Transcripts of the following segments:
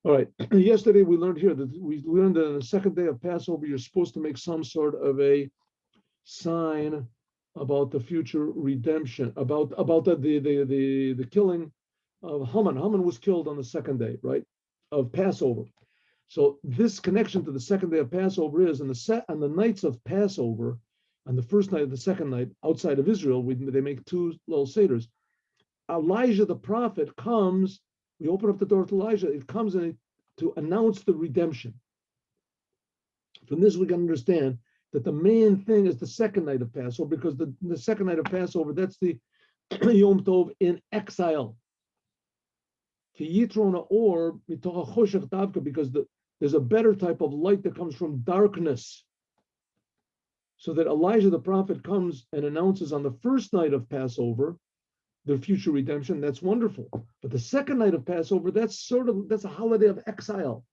All right. Yesterday we learned here that on the second day of Passover, you're supposed to make some sort of a sign about the future redemption, about the killing of Haman. Haman was killed on the second day, right, of Passover. So this connection to the second day of Passover is on the nights of Passover, on the first night of the second night outside of Israel, they make two little seders. Elijah the prophet comes. We open up the door to Elijah. It comes in to announce the redemption. From this, we can understand that the main thing is the second night of Passover, because the second night of Passover, that's the Yom Tov in exile. Or because there's a better type of light that comes from darkness. So that Elijah the prophet comes and announces on the first night of Passover their future redemption. That's wonderful. But the second night of Passover, that's a holiday of exile.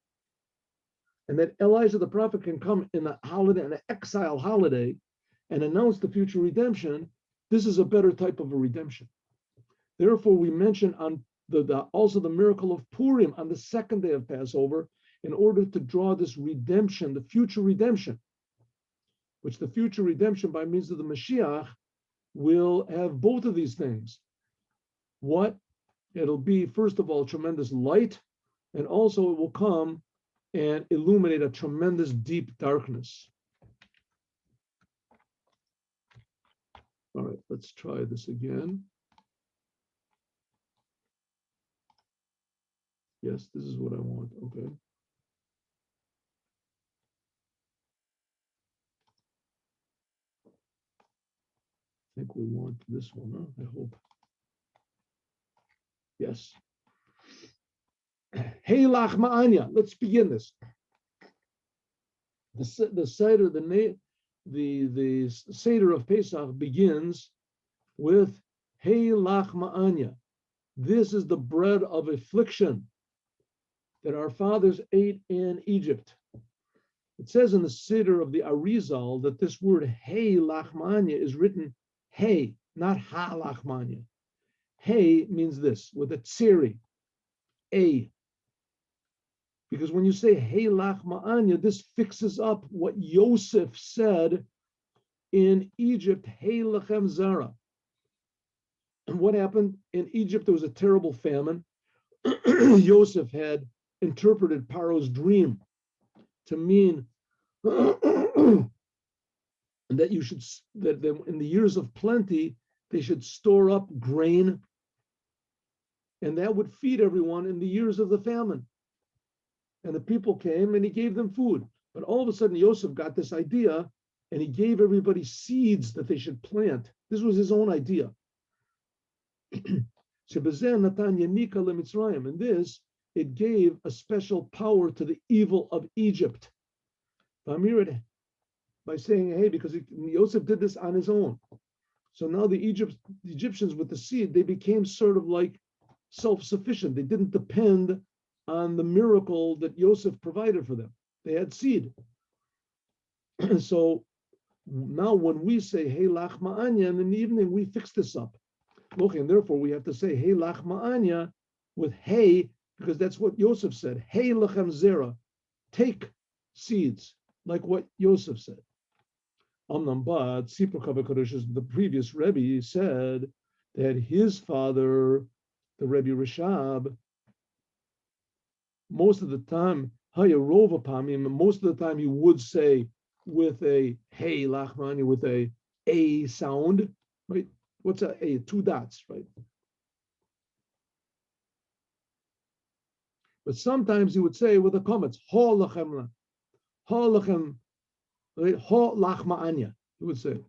And that Elijah the prophet can come in a holiday, an exile holiday, and announce the future redemption. This is a better type of a redemption. Therefore, we mention on also the miracle of Purim on the second day of Passover in order to draw this redemption, the future redemption, which the future redemption by means of the Moshiach will have both of these things. What? It'll be, first of all, tremendous light, and also it will come and illuminate a tremendous deep darkness. All right, let's try this again. Yes, this is what I want. Okay. I think we want this one, huh? I hope. Yes. Hey Lach Ma'anya. Let's begin this. The Seder, the Seder of Pesach begins with Hey Lach Ma'anya. This is the bread of affliction that our fathers ate in Egypt. It says in the Seder of the Arizal that this word Hey Lach Ma'anya is written Hey, not Ha Lach Ma'anya. Hey means this, with a tsiri, a. Because when you say Hey Lach Ma'anya, this fixes up what Yosef said in Egypt, Hey Lachem Zara. And what happened? In Egypt, there was a terrible famine. Yosef had interpreted Paro's dream to mean that that in the years of plenty, they should store up grain, and that would feed everyone in the years of the famine. And the people came and he gave them food. But all of a sudden, Yosef got this idea and he gave everybody seeds that they should plant. This was his own idea. And this, it gave a special power to the evil of Egypt. By saying, hey, because Yosef did this on his own. So now the Egyptians with the seed, they became sort of like self-sufficient. They didn't depend on the miracle that Yosef provided for them. They had seed. So now when we say, Hey Lach Ma'anya, in the evening, we fix this up. And therefore we have to say, Hey Lach Ma'anya with Hey, because that's what Yosef said. Hey Lachem Zera, take seeds, like what Yosef said. Amnam Bad, Sipur Kavakodesh, the previous Rebbe said that his father, the Rebbe Rashab, most of the time, most of the time he would say with a Hey Lach Ma'anya, with a sound, right? What's a? Two dots, right? But sometimes he would say with the comments, Ha lachem, right? Ha lach ma'anya, he would say.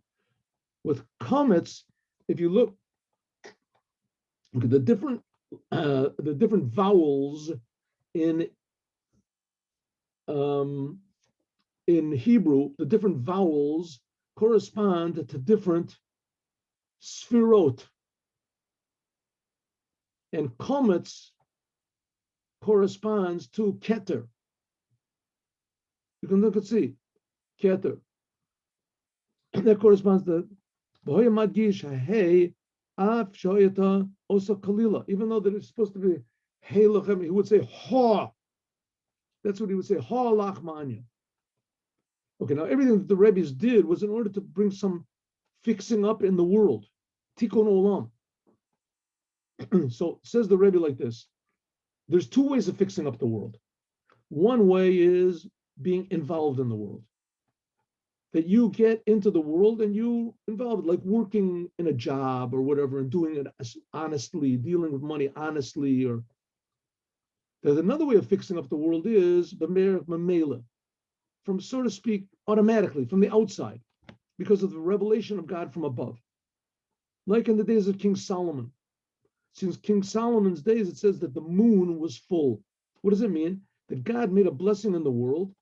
With comets, if you look at the different vowels in Hebrew, the different vowels correspond to different sfirot. And comets corresponds to keter. You can look and see keter. That corresponds to B'hoya Madgish Hey Af Shoyata Osa Kalila. Even though that it's supposed to be Hey Lachem, he would say Ha That's what he would say, ha manya. Okay, now everything that the Rebbe's did was in order to bring some fixing up in the world. Tikun Olom. So says the Rebbe like this. There's two ways of fixing up the world. One way is being involved in the world. That you get into the world and you involved, like working in a job or whatever, and doing it honestly, dealing with money honestly. Or there's another way of fixing up the world is b'meila, from, so to speak, automatically, from the outside, because of the revelation of God from above. Like in the days of King Solomon. Since King Solomon's days, it says that the moon was full. What does it mean? That God made a blessing in the world.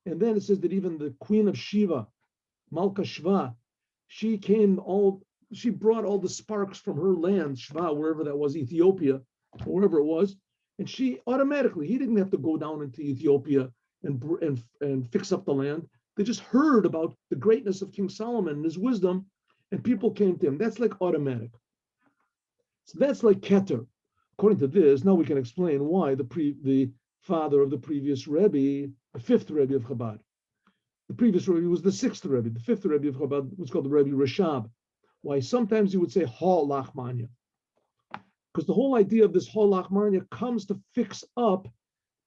And then it says that even the queen of Shiva, Malka Shva, she brought all the sparks from her land, Shva, wherever that was, Ethiopia, or wherever it was. And she automatically, he didn't have to go down into Ethiopia and fix up the land. They just heard about the greatness of King Solomon and his wisdom, and people came to him. That's like automatic. So that's like Keter. According to this, now we can explain why the father of the previous Rebbe, the fifth Rebbe of Chabad. The previous Rebbe was the sixth Rebbe. The fifth Rebbe of Chabad was called the Rebbe Rashab. Why sometimes you would say Ha Lachmanya. Because the whole idea of this Ha Lachmanya comes to fix up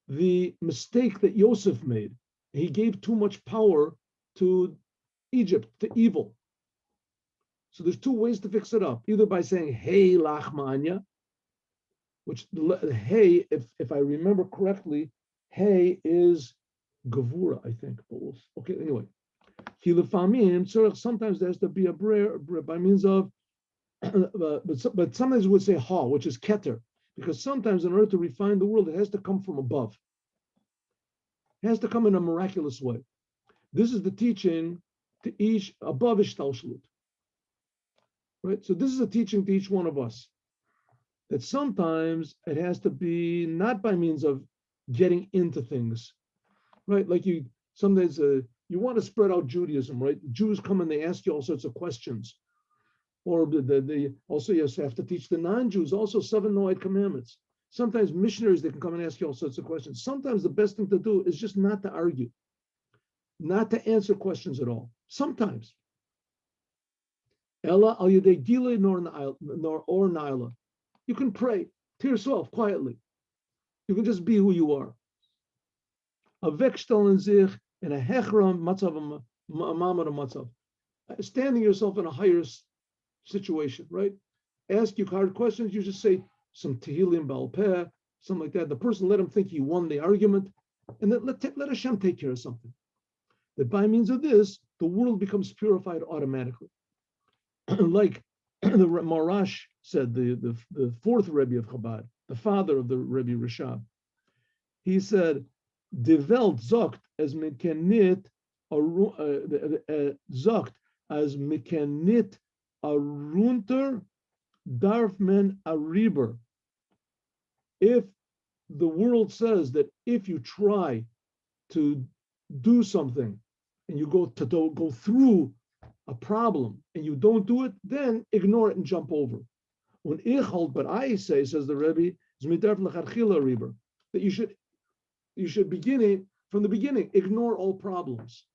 the mistake that Yosef made. He gave too much power to Egypt, to evil. So there's two ways to fix it up. Either by saying Hey Lachmanya, which Hey, if I remember correctly, Hey is Gavura, I think. Okay, anyway. Sometimes there has to be a brer by means of, but sometimes we would say Ha, which is Keter, because sometimes in order to refine the world, it has to come from above. It has to come in a miraculous way. This is the teaching to each above Ishtalshalut. Right? So this is a teaching to each one of us. That sometimes it has to be not by means of getting into things, right? Like sometimes you want to spread out Judaism, right? Jews come and they ask you all sorts of questions. Or also you have to teach the non-Jews also 7 Noahide commandments. Sometimes missionaries, they can come and ask you all sorts of questions. Sometimes the best thing to do is just not to argue, not to answer questions at all. Sometimes. Ella al yedei gilui nor or naila. You can pray to yourself quietly. You can just be who you are. A wegstellen zich in a hechram matzav mamad matzav. Standing yourself in a higher situation, right? Ask you hard questions. You just say some tehillim bal peh, something like that. The person, let him think he won the argument, and then let Hashem take care of something. That by means of this, the world becomes purified automatically. Like the Marash said, the fourth Rebbe of Chabad, the father of the Rebbe Rashab, he said, "De Welt zogt as mekenit zogt as mekenit arunter darf men a riber." If the world says that if you try to do something and you go through a problem and you don't do it, then ignore it and jump over. When ich hold, but I say, says the Rebbe, that you should begin it from the beginning. Ignore all problems.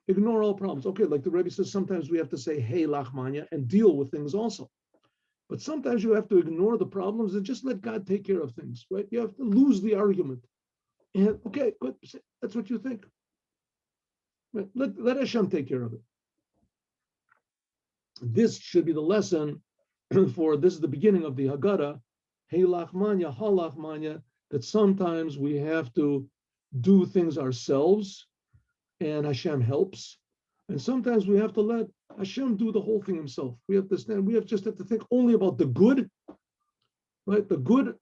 Ignore all problems. Okay, like the Rebbe says, sometimes we have to say, hey, lachmanya, and deal with things also. But sometimes you have to ignore the problems and just let God take care of things, right? You have to lose the argument. And okay, good. That's what you think. Right? Let Hashem take care of it. This should be the lesson for this is the beginning of the Hagada, Hey Lachmanya, Ha Lachmanya, that sometimes we have to do things ourselves and Hashem helps. And sometimes we have to let Hashem do the whole thing himself. We have to think only about the good, right? The good.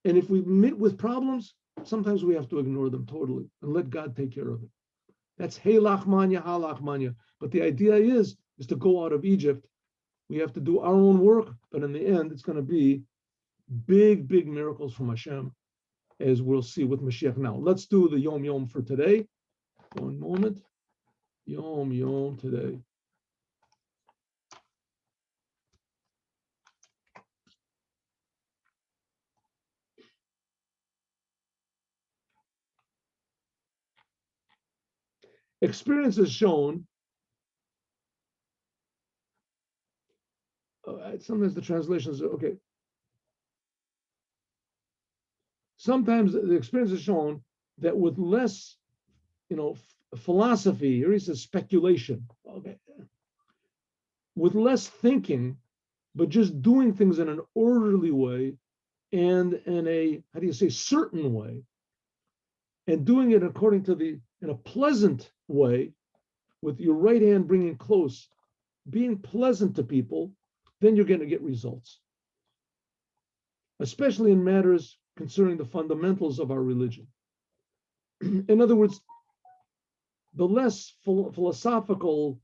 And if we meet with problems, sometimes we have to ignore them totally and let God take care of it. That's Hey Lachmanya, Ha Lachmanya. But the idea is to go out of Egypt. We have to do our own work, but in the end, it's going to be big, big miracles from Hashem, as we'll see with Moshiach now. Let's do the Yom Yom for today. One moment. Yom Yom today. experience has shown, sometimes the translations are okay. Sometimes the experience has shown that with less, philosophy, here he says speculation, okay, with less thinking, but just doing things in an orderly way and in a, certain way, and doing it according to in a pleasant way, with your right hand bringing close, being pleasant to people, then you're going to get results. Especially in matters concerning the fundamentals of our religion. In other words, the less philosophical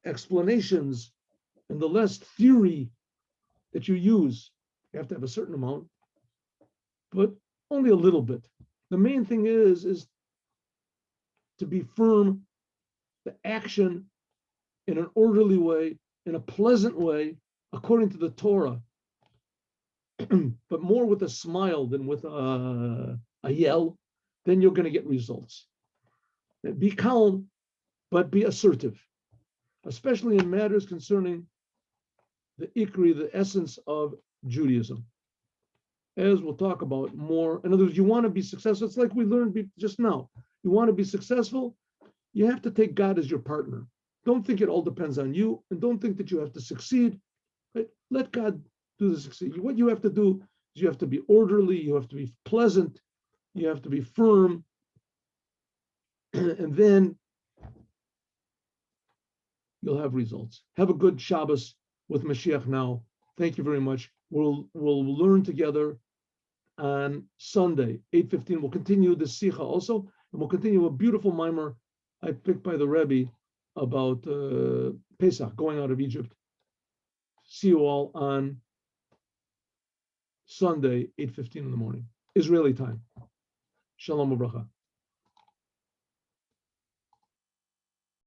explanations and the less theory that you use, you have to have a certain amount, but only a little bit. The main thing is to be firm, the action in an orderly way, in a pleasant way, according to the Torah, but more with a smile than with a yell, then you're going to get results. Be calm, but be assertive, especially in matters concerning the ikri, the essence of Judaism. As we'll talk about more. In other words, you want to be successful. It's like we learned just now. You want to be successful, you have to take God as your partner. Don't think it all depends on you, and don't think that you have to succeed. Right? Let God do the succeed. What you have to do is you have to be orderly, you have to be pleasant, you have to be firm, and then you'll have results. Have a good Shabbos with Moshiach now. Thank you very much. We'll learn together on Sunday, 8:15. We'll continue the Sicha also, and we'll continue a beautiful mimer I picked by the Rebbe about Pesach, going out of Egypt. See you all on Sunday, 8:15 in the morning, Israeli time. Shalom u'bracha.